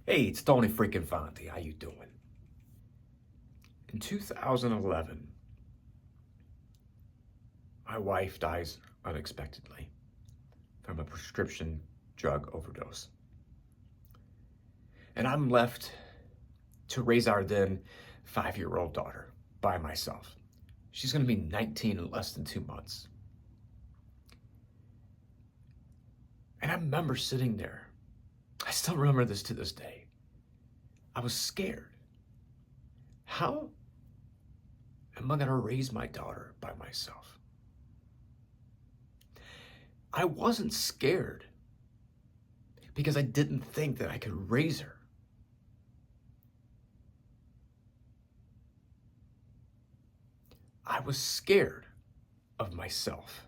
Hey, it's Tony freaking Fonte. How you doing? In 2011, my wife dies unexpectedly from a prescription drug overdose. And I'm left to raise our then 5-year-old daughter by myself. She's going to be 19 in less than 2 months. And I remember sitting there. I still remember this to this day. I was scared. How am I going to raise my daughter by myself? I wasn't scared because I didn't think that I could raise her. I was scared of myself.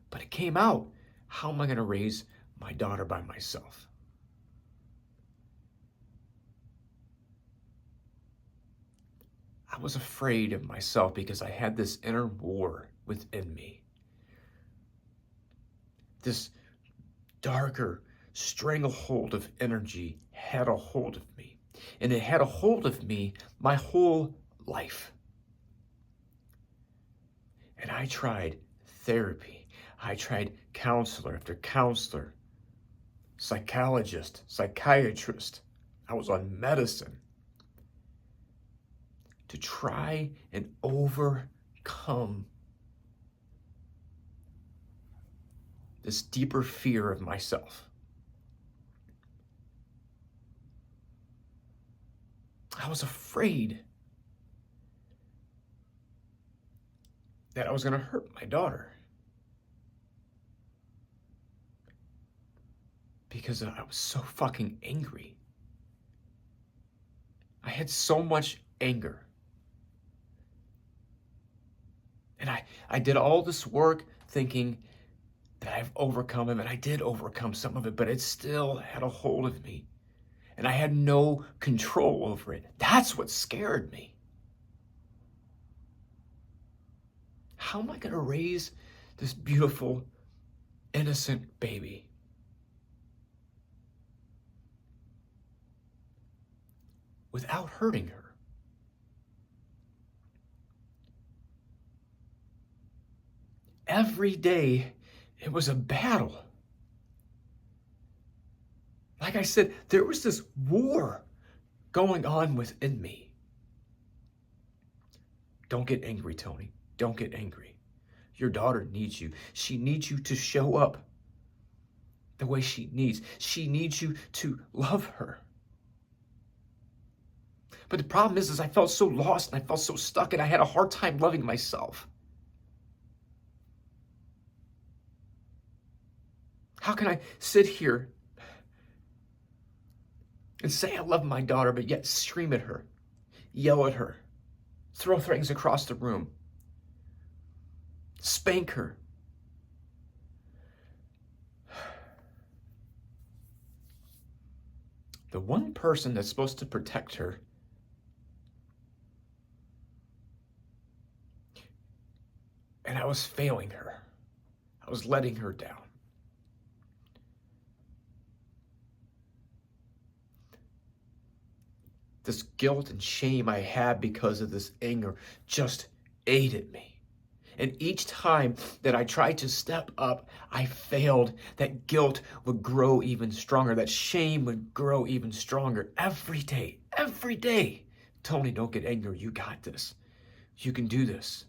But it came out, how am I going to raise my daughter by myself? I was afraid of myself because I had this inner war within me. This darker stranglehold of energy had a hold of me. And it had a hold of me my whole life. And I tried therapy. I tried counselor after counselor, psychologist, psychiatrist. I was on medicine to try and overcome this deeper fear of myself. I was afraid that I was going to hurt my daughter because I was so fucking angry. I had so much anger. And I did all this work thinking that I've overcome him, and I did overcome some of it, but it still had a hold of me. And I had no control over it. That's what scared me. How am I going to raise this beautiful, innocent baby? Without hurting her? Every day, it was a battle. Like I said, there was this war going on within me. Don't get angry, Tony. Don't get angry. Your daughter needs you. She needs you to show up the way she needs. She needs you to love her. But the problem is I felt so lost and I felt so stuck and I had a hard time loving myself. How can I sit here and say I love my daughter, but yet scream at her, yell at her, throw things across the room, spank her? The one person that's supposed to protect her and I was failing her. I was letting her down. This guilt and shame I had because of this anger just ate at me. And each time that I tried to step up, I failed. That guilt would grow even stronger. That shame would grow even stronger every day, every day. Tony, don't get angry. You got this. You can do this.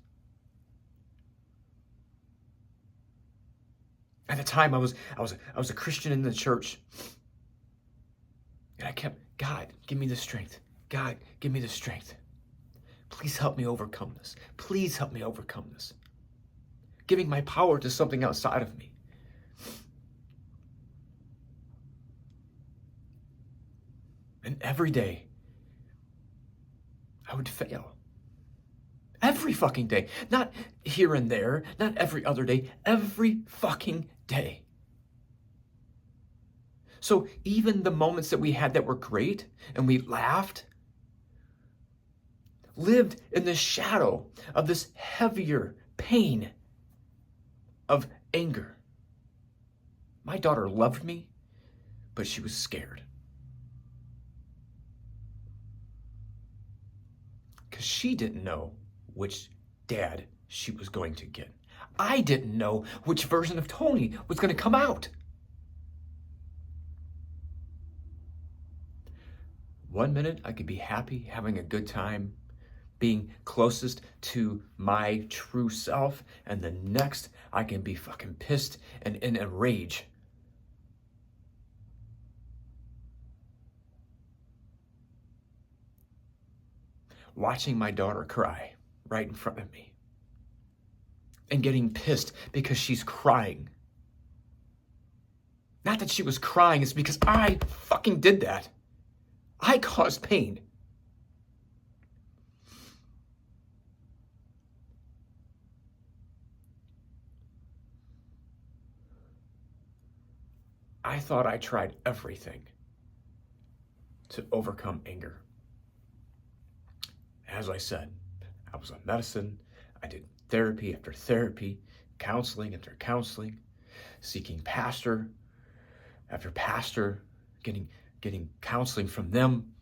At the time, I was a Christian in the church. And I kept, God, give me the strength. God, give me the strength. Please help me overcome this. Please help me overcome this. Giving my power to something outside of me. And every day, I would fail. Every fucking day. Not here and there, not every other day, every fucking day. So even the moments that we had that were great and we laughed, lived in the shadow of this heavier pain of anger. My daughter loved me, but she was scared. Because she didn't know which dad she was going to get. I didn't know which version of Tony was going to come out. One minute I could be happy, having a good time, being closest to my true self, and the next I can be fucking pissed and in a rage. Watching my daughter cry right in front of me and getting pissed because she's crying. Not that she was crying, it's because I fucking did that. I caused pain. I thought I tried everything to overcome anger. As I said, I was on medicine. I did therapy after therapy, counseling after counseling, seeking pastor after pastor, getting counseling from them.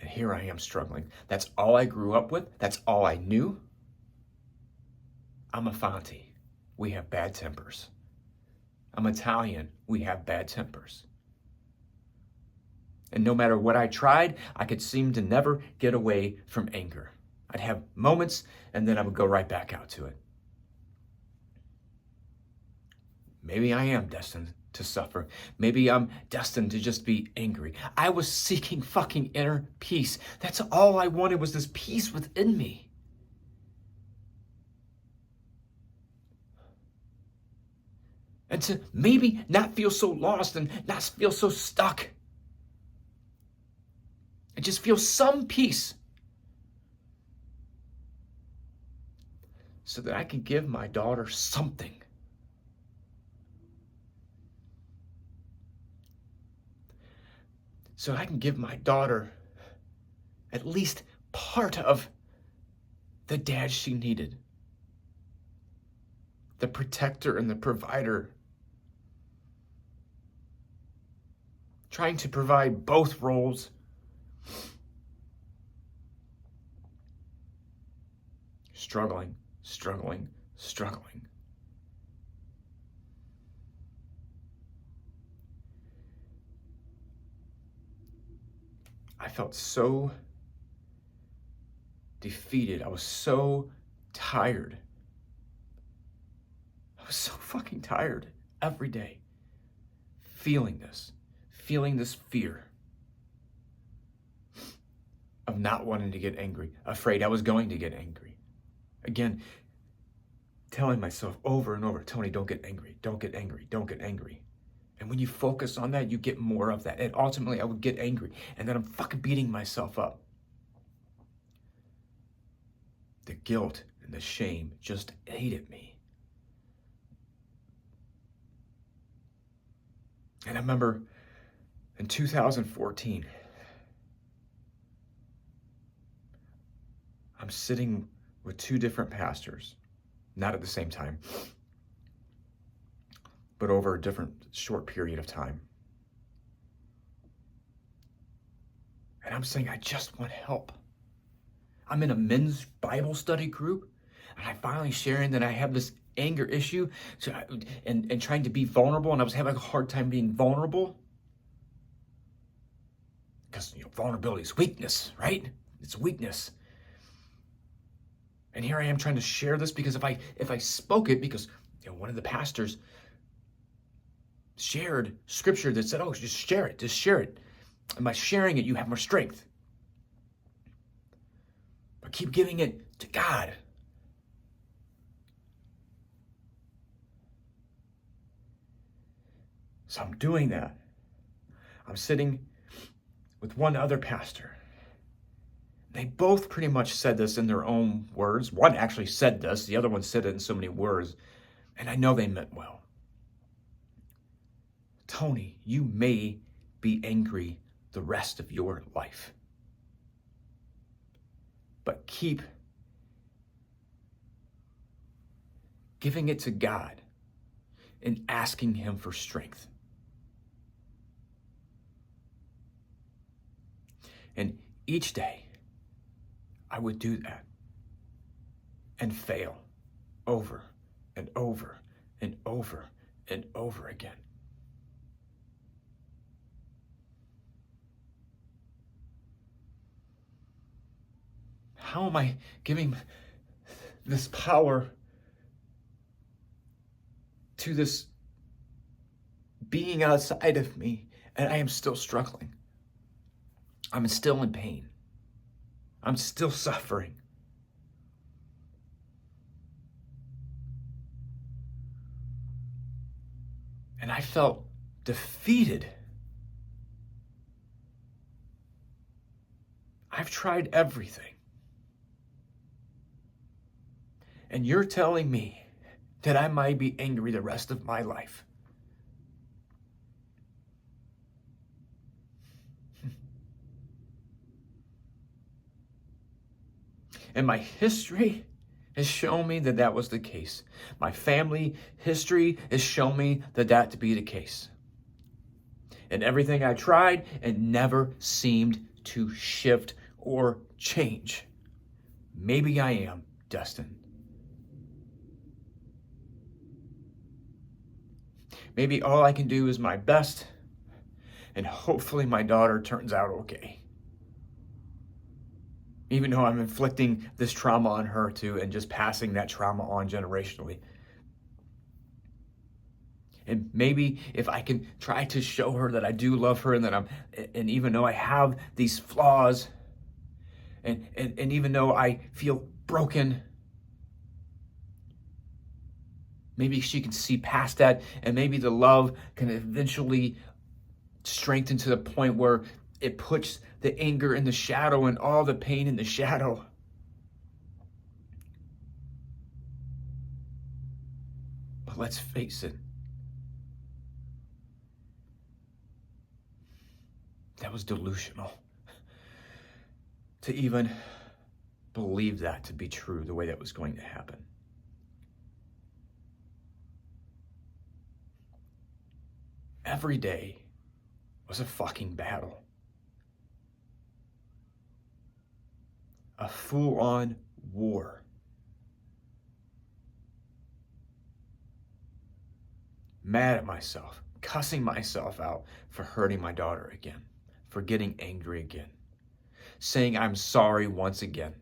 And here I am struggling. That's all I grew up with. That's all I knew. I'm a Fanti. We have bad tempers. I'm Italian. We have bad tempers. And no matter what I tried, I could seem to never get away from anger. I'd have moments and then I would go right back out to it. Maybe I am destined to suffer. Maybe I'm destined to just be angry. I was seeking fucking inner peace. That's all I wanted, was this peace within me. And to maybe not feel so lost and not feel so stuck. And just feel some peace. So that I can give my daughter something. So I can give my daughter at least part of the dad she needed. The protector and the provider. Trying to provide both roles. Struggling. I felt so defeated. I was so tired. I was so fucking tired every day. Feeling this fear of not wanting to get angry, afraid I was going to get angry. Again, telling myself over and over, Tony, don't get angry, don't get angry, don't get angry. And when you focus on that, you get more of that. And ultimately, I would get angry. And then I'm fucking beating myself up. The guilt and the shame just ate at me. And I remember in 2014, I'm sitting with two different pastors, not at the same time, but over a different short period of time. And I'm saying, I just want help. I'm in a men's Bible study group, and I'm finally sharing that I have this anger issue and trying to be vulnerable, and I was having a hard time being vulnerable. Because vulnerability is weakness, right? It's weakness. And here I am trying to share this because if I spoke it, because one of the pastors shared scripture that said, oh, just share it. And by sharing it, you have more strength. But keep giving it to God. So I'm doing that. I'm sitting with one other pastor. They both pretty much said this in their own words. One actually said this, the other one said it in so many words, and I know they meant well. Tony, you may be angry the rest of your life, but keep giving it to God. and asking him for strength. And each day, I would do that and fail over and over and over and over again. How am I giving this power to this being outside of me, and I am still struggling? I'm still in pain. I'm still suffering. And I felt defeated. I've tried everything. And you're telling me that I might be angry the rest of my life. And my history has shown me that that was the case. My family history has shown me that to be the case. And everything I tried, it never seemed to shift or change. Maybe I am destined. Maybe all I can do is my best, and hopefully my daughter turns out okay. Even though I'm inflicting this trauma on her too, and just passing that trauma on generationally. And maybe if I can try to show her that I do love her, and that and even though I have these flaws, and even though I feel broken, maybe she can see past that, and maybe the love can eventually strengthen to the point where it puts the anger in the shadow and all the pain in the shadow. But let's face it, that was delusional. To even believe that to be true, the way that was going to happen. Every day was a fucking battle. A full-on war. Mad at myself, cussing myself out for hurting my daughter again, for getting angry again, saying I'm sorry once again,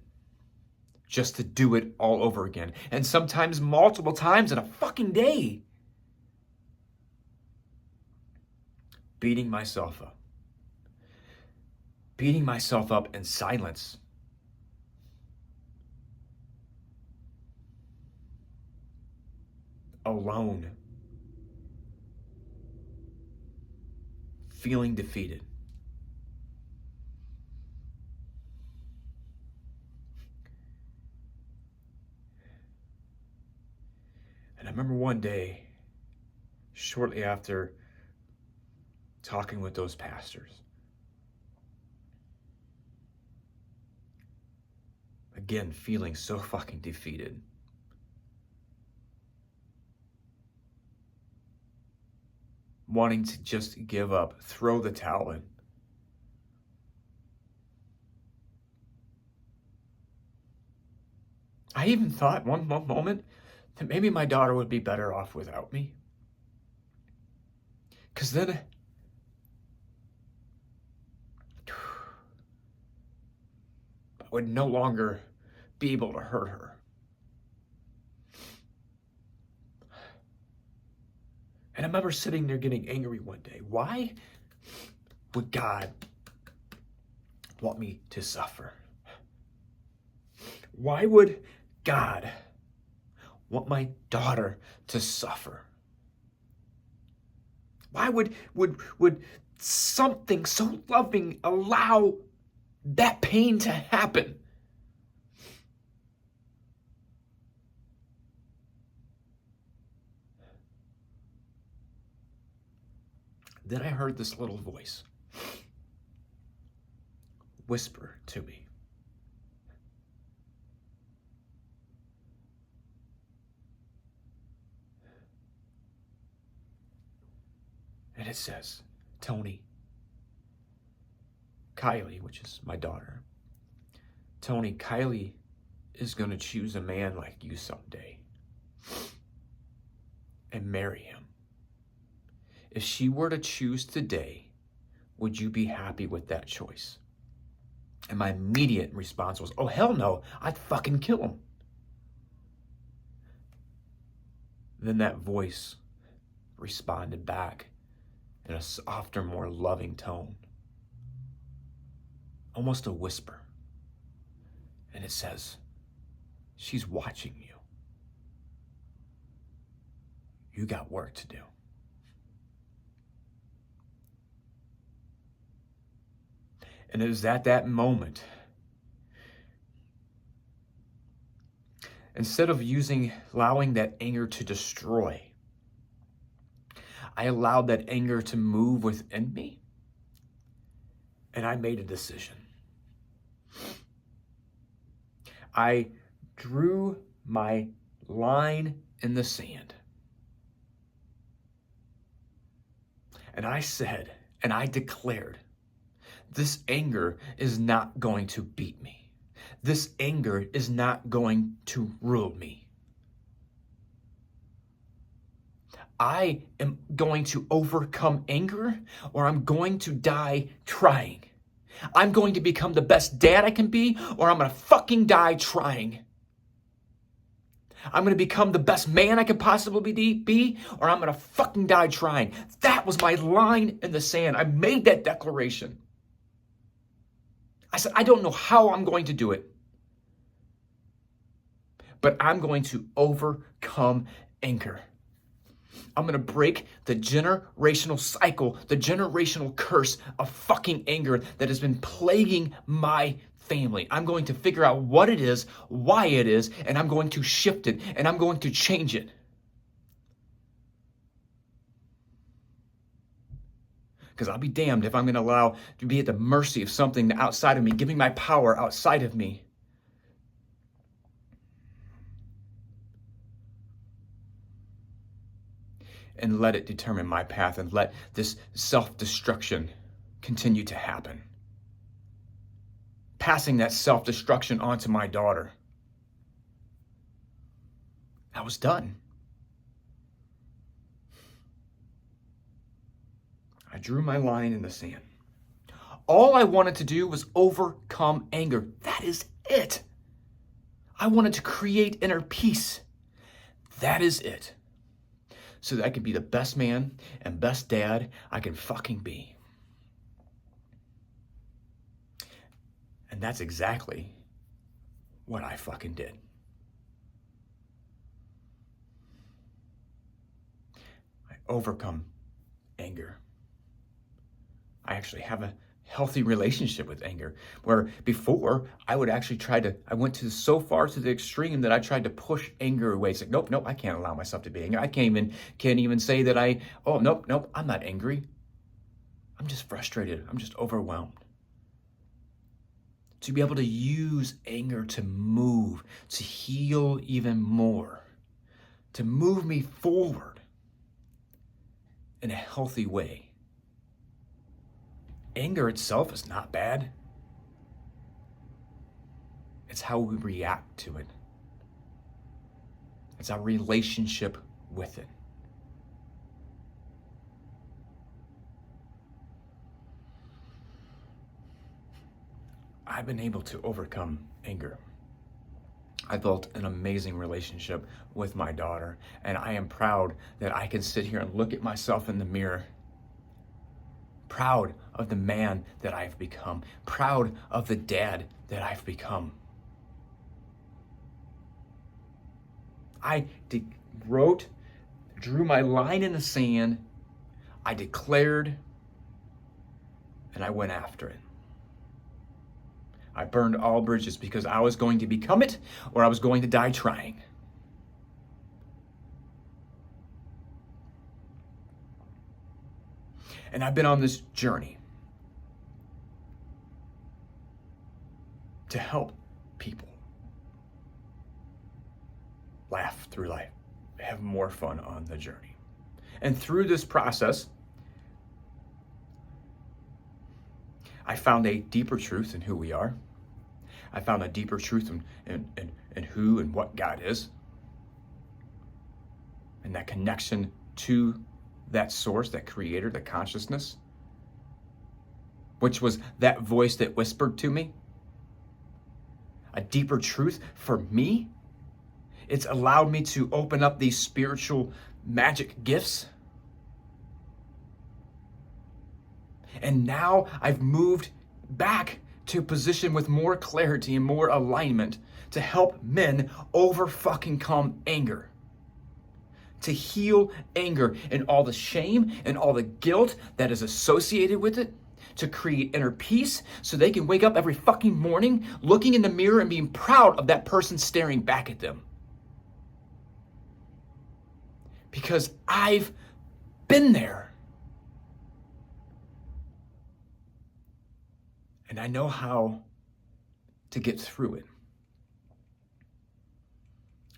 just to do it all over again, and sometimes multiple times in a fucking day. Beating myself up. Beating myself up in silence. Alone. Feeling defeated. And I remember one day, shortly after talking with those pastors, again, feeling so fucking defeated. Wanting to just give up, throw the towel in. I even thought one moment that maybe my daughter would be better off without me. Because then I would no longer be able to hurt her. And I remember sitting there getting angry one day. Why would God want me to suffer? Why would God want my daughter to suffer? Why would something so loving allow that pain to happen? Then I heard this little voice whisper to me, And it says, Tony, Kylie, which is my daughter, Tony, Kylie is going to choose a man like you someday and marry him. If she were to choose today, would you be happy with that choice? And my immediate response was, oh, hell no, I'd fucking kill him. Then that voice responded back in a softer, more loving tone, almost a whisper. And it says, she's watching you. You got work to do. And it was at that moment, instead of allowing that anger to destroy, I allowed that anger to move within me, and I made a decision. I drew my line in the sand, and I said, and I declared, this anger is not going to beat me. This anger is not going to rule me. I am going to overcome anger, or I'm going to die trying. I'm going to become the best dad I can be, or I'm going to fucking die trying. I'm going to become the best man I can possibly be, or I'm going to fucking die trying. That was my line in the sand. I made that declaration. I said, I don't know how I'm going to do it, but I'm going to overcome anger. I'm going to break the generational cycle, the generational curse of fucking anger that has been plaguing my family. I'm going to figure out what it is, why it is, and I'm going to shift it, and I'm going to change it. Because I'll be damned if I'm going to allow to be at the mercy of something outside of me, giving my power outside of me. And let it determine my path, and let this self-destruction continue to happen. Passing that self-destruction onto my daughter. I was done. I drew my line in the sand. All I wanted to do was overcome anger. That is it. I wanted to create inner peace. That is it. So that I could be the best man and best dad I can fucking be. And that's exactly what I fucking did. I overcome anger. I actually have a healthy relationship with anger, where before I would actually I went so far to the extreme that I tried to push anger away. It's like, nope, I can't allow myself to be angry. I can't even say that nope, I'm not angry. I'm just frustrated. I'm just overwhelmed. To be able to use anger to move, to heal even more, to move me forward in a healthy way. Anger itself is not bad. It's how we react to it. It's our relationship with it. I've been able to overcome anger. I built an amazing relationship with my daughter, and I am proud that I can sit here and look at myself in the mirror. Proud of the man that I've become. Proud of the dad that I've become. I drew my line in the sand, I declared, and I went after it. I burned all bridges because I was going to become it, or I was going to die trying. And I've been on this journey to help people laugh through life, have more fun on the journey. And through this process, I found a deeper truth in who we are. I found a deeper truth in who and what God is. And that connection to that source, that creator, that consciousness, which was that voice that whispered to me. A deeper truth for me. It's allowed me to open up these spiritual magic gifts. And now I've moved back to a position with more clarity and more alignment to help men over fucking come anger. To heal anger and all the shame and all the guilt that is associated with it. To create inner peace so they can wake up every fucking morning looking in the mirror and being proud of that person staring back at them. Because I've been there. And I know how to get through it.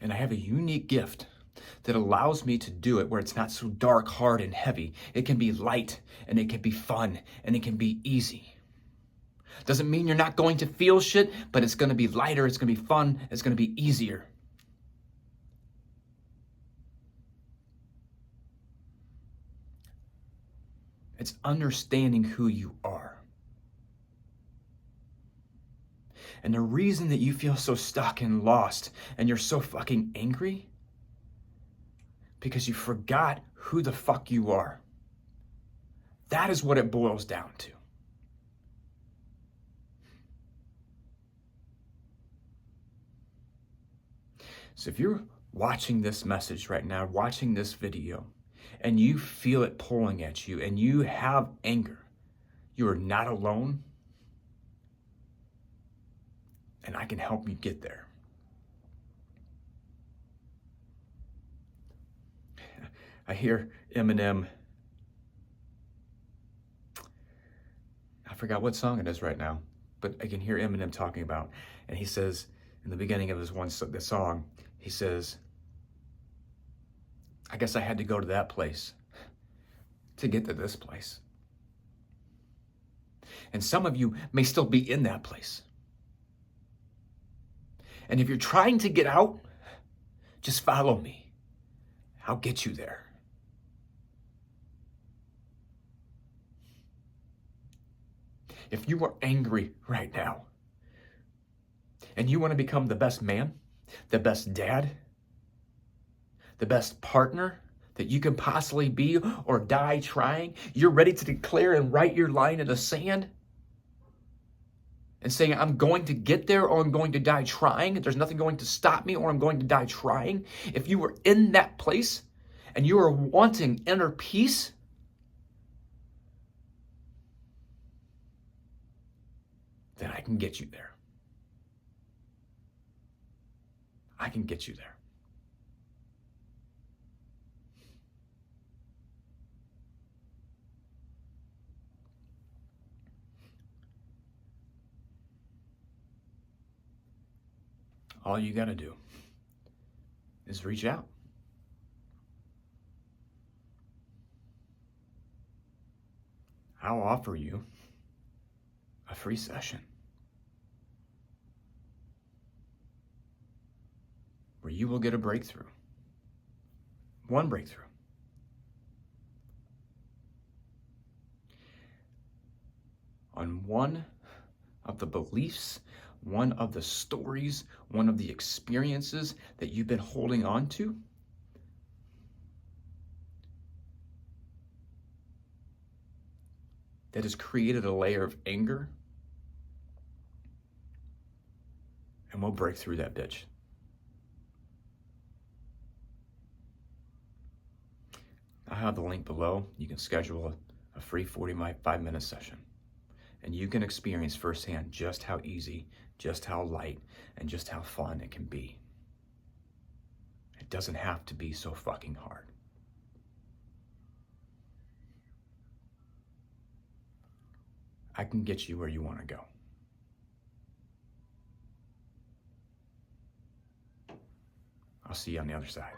And I have a unique gift that allows me to do it where it's not so dark, hard, and heavy. It can be light, and it can be fun, and it can be easy. Doesn't mean you're not going to feel shit, but it's going to be lighter, it's going to be fun, it's going to be easier. It's understanding who you are. And the reason that you feel so stuck and lost and you're so fucking angry, because you forgot who the fuck you are. That is what it boils down to. So if you're watching this message right now, watching this video, and you feel it pulling at you and you have anger, you are not alone. And I can help you get there. I hear Eminem. I forgot what song it is right now, but I can hear Eminem talking about, and he says in the beginning of the song, he says, I guess I had to go to that place to get to this place. And some of you may still be in that place. And if you're trying to get out, just follow me. I'll get you there. If you are angry right now and you want to become the best man, the best dad, the best partner that you can possibly be or die trying, you're ready to declare and write your line in the sand and saying, I'm going to get there or I'm going to die trying. There's nothing going to stop me or I'm going to die trying. If you are in that place and you are wanting inner peace, then I can get you there. I can get you there. All you got to do is reach out. I'll offer you a free session where you will get a breakthrough. One breakthrough. On one of the beliefs, one of the stories, one of the experiences that you've been holding on to. That has created a layer of anger. And we'll break through that bitch. I have the link below. You can schedule a free 45-minute session. And you can experience firsthand just how easy, just how light, and just how fun it can be. It doesn't have to be so fucking hard. I can get you where you want to go. I'll see you on the other side.